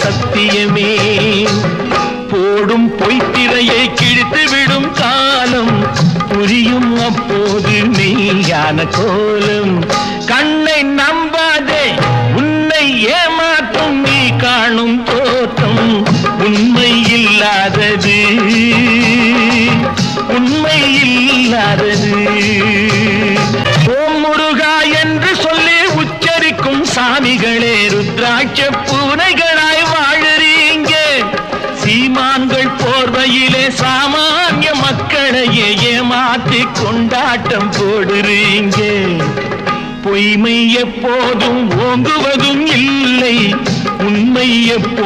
சத்தியமே. போடும் பொய்த்திரையை கிழித்து விடும் காலம் புரியும் அப்போது மெய்யான கோலம். கண்ணை நம்பாதே, உன்னை ஏமாற்றும் நீ காணும் தோற்றம் உண்மை இல்லாதது, உண்மை இல்லாதது. ஓம் முருகா என்று சொல்லி உச்சரிக்கும் சாமிகளே ருத்ராட்ச பூனைகளாய் வாழுறீங்க. சீமான்கள் போர்வையிலே சாமானிய மக்களையே ஏமாற்றி கொண்டாட்டம் போடுறீங்க. பொய்மை எப்போதும் ஓங்குவதும் இல்லை, உண்மை எப்போ